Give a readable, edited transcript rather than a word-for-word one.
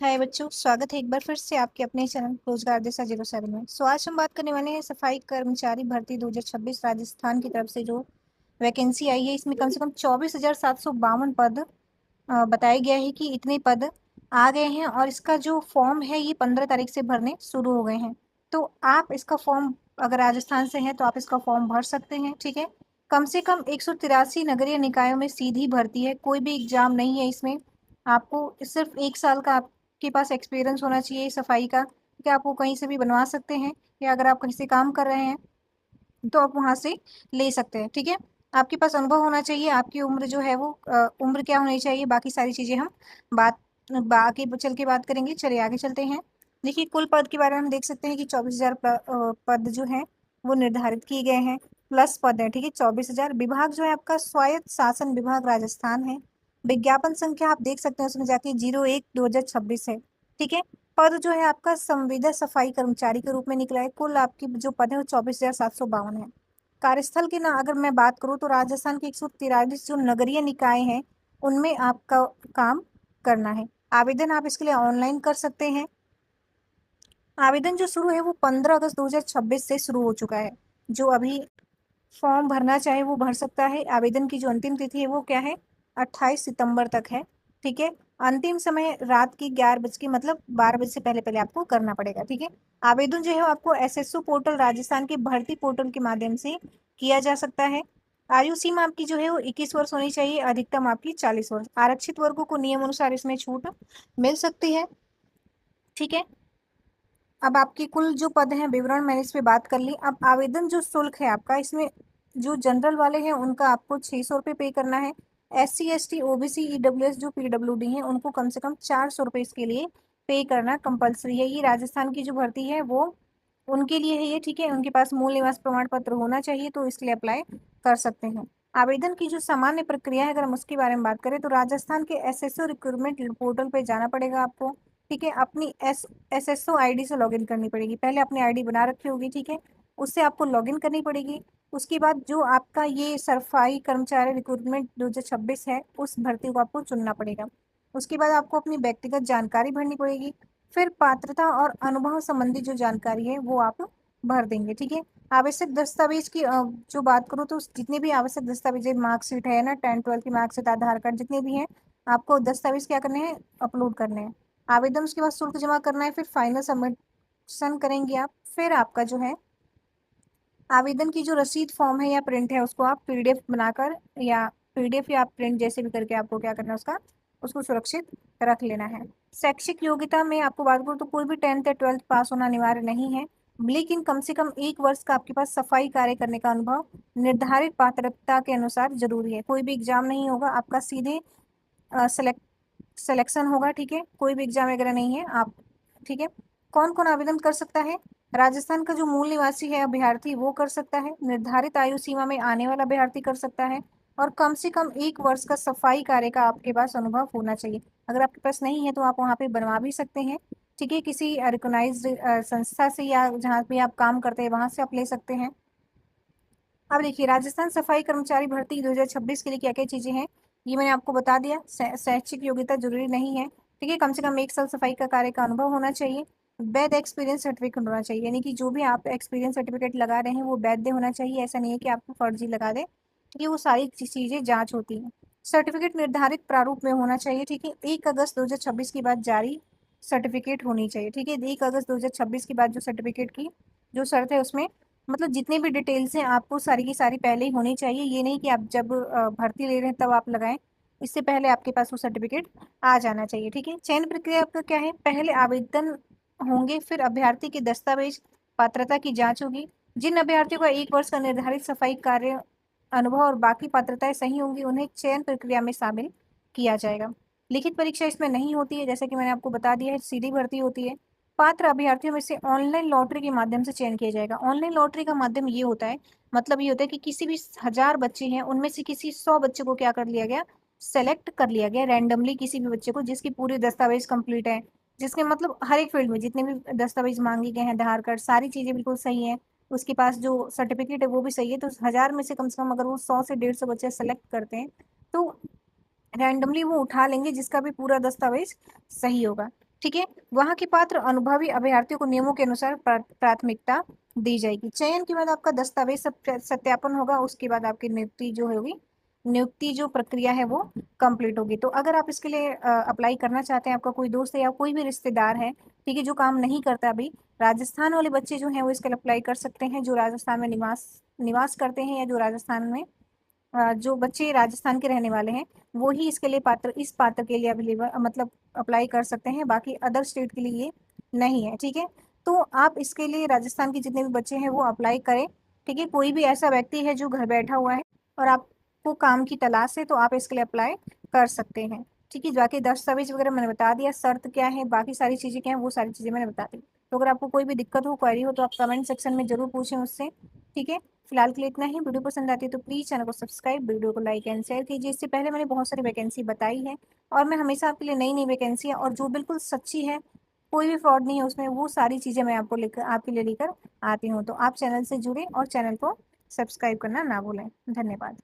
हाय बच्चों, स्वागत है एक बार फिर से आपके अपने चैनल रोजगार दिशा 07 में। आज हम बात करने वाले हैं सफाई कर्मचारी भर्ती 2026 राजस्थान की तरफ से जो वैकेंसी आई है। इसमें कम से कम 24,752 पद बताया गया है कि इतने पद आ गए हैं और इसका जो फॉर्म है ये 15 तारीख से भरने शुरू हो गए हैं। तो आप इसका फॉर्म, अगर राजस्थान से हैं तो आप इसका फॉर्म भर सकते हैं। ठीक है। कम से कम 183 नगरीय निकायों में सीधी भर्ती है, कोई भी एग्जाम नहीं है इसमें। आपको सिर्फ 1 साल का आपके पास एक्सपीरियंस होना चाहिए सफाई का, कि आपको कहीं से भी बनवा सकते हैं, या अगर आप कहीं से काम कर रहे हैं तो आप वहां से ले सकते हैं। ठीक है। आपके पास अनुभव होना चाहिए, आपकी उम्र जो है वो उम्र क्या होनी चाहिए, बाकी सारी चीजें हम बात आगे चल के बात करेंगे। चलिए आगे चलते हैं। देखिए, कुल पद के बारे में हम देख सकते हैं कि 24,000 पद जो हैं वो निर्धारित किए गए हैं, प्लस पद है। ठीक है, 24,000। विभाग जो है आपका स्वायत्त शासन विभाग राजस्थान है। विज्ञापन संख्या आप देख सकते हैं उसमें जाके 01/2026 है। ठीक है। पद जो है आपका संविदा सफाई कर्मचारी के रूप में निकला है। कुल आपकी जो पद है वो 24,752 है। कार्यस्थल की ना अगर मैं बात करूँ तो राजस्थान के 143 जो नगरीय निकाय हैं उनमें आपका काम करना है। आवेदन आप इसके लिए ऑनलाइन कर सकते हैं। आवेदन जो शुरू है वो 15 अगस्त 2026 से शुरू हो चुका है। जो अभी फॉर्म भरना चाहे वो भर सकता है। आवेदन की जो अंतिम तिथि है वो क्या है, 28 सितंबर तक है। ठीक है। अंतिम समय रात की 11 बजे की, मतलब 12 बजे से पहले पहले आपको करना पड़ेगा। ठीक है। आवेदन जो है वो आपको एसएसओ पोर्टल राजस्थान के भर्ती पोर्टल के माध्यम से किया जा सकता है। आयु सीमा आपकी जो है वो 21 वर्ष होनी चाहिए, अधिकतम आपकी 40 वर्ष। आरक्षित वर्गों को नियम अनुसार इसमें छूट मिल सकती है। ठीक है। अब आपकी कुल जो पद हैं विवरण मैंने इस पे बात कर ली। अब आवेदन जो शुल्क है आपका, इसमें जो जनरल वाले हैं उनका आपको 600 रुपये पे करना है। SC ST OBC EWS जो PWD हैं उनको कम से कम 400 रुपये इसके लिए पे करना कंपलसरी है। ये राजस्थान की जो भर्ती है वो उनके लिए है ये। ठीक है। उनके पास मूल निवास प्रमाण पत्र होना चाहिए तो इसके लिए अप्लाई कर सकते हैं। आवेदन की जो सामान्य प्रक्रिया है अगर हम उसके बारे में बात करें तो राजस्थान के SSO रिक्रूटमेंट पोर्टल पे जाना पड़ेगा आपको। ठीक है। अपनी SSO आईडी से लॉगिन करनी पड़ेगी। पहले अपनी आईडी बना रखी होगी। ठीक है। उससे आपको लॉगिन करनी पड़ेगी। उसके बाद जो आपका ये सफाई कर्मचारी रिक्रूटमेंट 2026 है उस भर्ती को आपको चुनना पड़ेगा। उसके बाद आपको अपनी व्यक्तिगत जानकारी भरनी पड़ेगी। फिर पात्रता और अनुभव संबंधी जो जानकारी है वो आप भर देंगे। ठीक है। आवश्यक दस्तावेज की जो बात करूँ तो जितने भी आवश्यक दस्तावेज, मार्कशीट है ना, 10th 12th की मार्कशीट, आधार कार्ड, जितने भी हैं आपको दस्तावेज क्या करने हैं, अपलोड करने हैं। आवेदन उसके बाद शुल्क जमा करना है, फिर फाइनल सबमिशन करेंगे आप। फिर आपका जो है आवेदन की जो रसीद फॉर्म है या प्रिंट है उसको आप पीडीएफ बनाकर, या पीडीएफ या प्रिंट जैसे भी करके आपको क्या करना है उसका, उसको सुरक्षित रख लेना है। शैक्षिक योग्यता में आपको बात करूँ तो कोई भी 10th या 12th पास होना अनिवार्य नहीं है, लेकिन कम से कम 1 वर्ष का आपके पास सफाई कार्य करने का अनुभव निर्धारित पात्रता के अनुसार जरूरी है। कोई भी एग्जाम नहीं होगा आपका, सीधे सिलेक्शन होगा। ठीक है। कोई भी एग्जाम वगैरह नहीं है आप। ठीक है। कौन कौन आवेदन कर सकता है, राजस्थान का जो मूल निवासी है अभ्यर्थी वो कर सकता है, निर्धारित आयु सीमा में आने वाला अभ्यर्थी कर सकता है, और कम से कम 1 वर्ष का सफाई कार्य का आपके पास अनुभव होना चाहिए। अगर आपके पास नहीं है तो आप वहाँ पे बनवा भी सकते हैं। ठीक है। किसी रिकॉग्नाइज्ड संस्था से या जहाँ पे आप काम करते हैं वहां से आप ले सकते हैं। अब देखिए, राजस्थान सफाई कर्मचारी भर्ती 2026 के लिए क्या क्या चीजें हैं ये मैंने आपको बता दिया। शैक्षिक योग्यता जरूरी नहीं है। ठीक है। कम से कम 1 साल सफाई का कार्य का अनुभव होना चाहिए। वैध एक्सपीरियंस सर्टिफिकेट होना चाहिए, यानी कि जो भी आप एक्सपीरियंस सर्टिफिकेट लगा रहे हैं वो वैध होना चाहिए। ऐसा नहीं है कि आपको फर्जी लगा दे। ठीक है। वो सारी चीजें जांच होती हैं। सर्टिफिकेट निर्धारित प्रारूप में होना चाहिए। ठीक है। 1 अगस्त 2026 के बाद जारी सर्टिफिकेट होनी चाहिए। ठीक है। 1 अगस्त 2026 के बाद जो सर्टिफिकेट की जो शर्त है उसमें, मतलब जितनी भी डिटेल्स हैं आपको सारी की सारी पहले ही होनी चाहिए। ये नहीं कि आप जब भर्ती ले रहे हैं तब आप लगाएं, इससे पहले आपके पास वो सर्टिफिकेट आ जाना चाहिए। ठीक है। चयन प्रक्रिया आपका क्या है, पहले आवेदन होंगे, फिर अभ्यर्थी के दस्तावेज पात्रता की जांच होगी। जिन अभ्यर्थियों का 1 वर्ष का निर्धारित सफाई कार्य अनुभव और बाकी पात्रताएं सही होंगी उन्हें चयन प्रक्रिया में शामिल किया जाएगा। लिखित परीक्षा इसमें नहीं होती है, जैसे कि मैंने आपको बता दिया है, सीधी भर्ती होती है। पात्र अभ्यर्थियों में से ऑनलाइन लॉटरी के माध्यम से चयन किया जाएगा। ऑनलाइन लॉटरी का माध्यम ये होता है, मतलब ये होता है कि किसी भी 1000 बच्चे हैं उनमें से किसी 100 बच्चे को क्या कर लिया गया, सेलेक्ट कर लिया गया रैंडमली, किसी भी बच्चे को जिसकी पूरी दस्तावेज कंप्लीट है, जिसके मतलब हर एक फील्ड में जितने भी दस्तावेज मांगे गए हैं, आधार कार्ड, सारी चीजें बिल्कुल सही है, उसके पास जो सर्टिफिकेट है वो भी सही है, तो 1000 में से कम अगर वो 100 से 150 बच्चे सेलेक्ट करते हैं तो रैंडमली वो उठा लेंगे जिसका भी पूरा दस्तावेज सही होगा। ठीक है। वहां के पात्र अनुभवी अभ्यर्थियों को नियमों के अनुसार प्राथमिकता दी जाएगी। चयन के बाद आपका दस्तावेज सब सत्यापन होगा, उसके बाद आपकी नियुक्ति जो होगी, नियुक्ति जो प्रक्रिया है वो कंप्लीट होगी। तो अगर आप इसके लिए अप्लाई करना चाहते हैं, आपका कोई दोस्त है या कोई भी रिश्तेदार है, ठीक है, जो काम नहीं करता अभी, राजस्थान वाले बच्चे जो हैं वो इसके लिए अप्लाई कर सकते हैं, जो राजस्थान में निवास निवास करते हैं, या जो राजस्थान में जो बच्चे राजस्थान के रहने वाले हैं वो ही इसके लिए इस पात्र के लिए अवेलेबल मतलब अप्लाई कर सकते हैं, बाकी अदर स्टेट के लिए ये नहीं है। ठीक है, तो आप इसके लिए राजस्थान के जितने भी बच्चे हैं वो अप्लाई करें। ठीक है, कोई भी ऐसा व्यक्ति है जो घर बैठा हुआ है और आपको काम की तलाश है, तो आप इसके लिए अप्लाई कर सकते हैं। ठीक है, बाकी दस्तावेज वगैरह मैंने बता दिया, शर्त क्या है, बाकी सारी चीजें क्या है, वो सारी चीजें मैंने बता दी। तो अगर आपको कोई भी दिक्कत हो, क्वेरी हो, तो आप कमेंट सेक्शन में जरूर पूछें मुझसे। ठीक है, फिलहाल के लिए इतना ही। वीडियो पसंद आती है तो प्लीज चैनल को सब्सक्राइब, वीडियो को लाइक एंड शेयर कीजिए। इससे पहले मैंने बहुत सारी वैकेंसी बताई है, और मैं हमेशा आपके लिए नई नई वैकेंसी और जो बिल्कुल सच्ची है, कोई भी फ्रॉड नहीं है उसमें, वो सारी चीजें मैं आपको लेकर आपके लिए लेकर आती हूँ। तो आप चैनल से जुड़े और चैनल को सब्सक्राइब करना ना भूलें। धन्यवाद।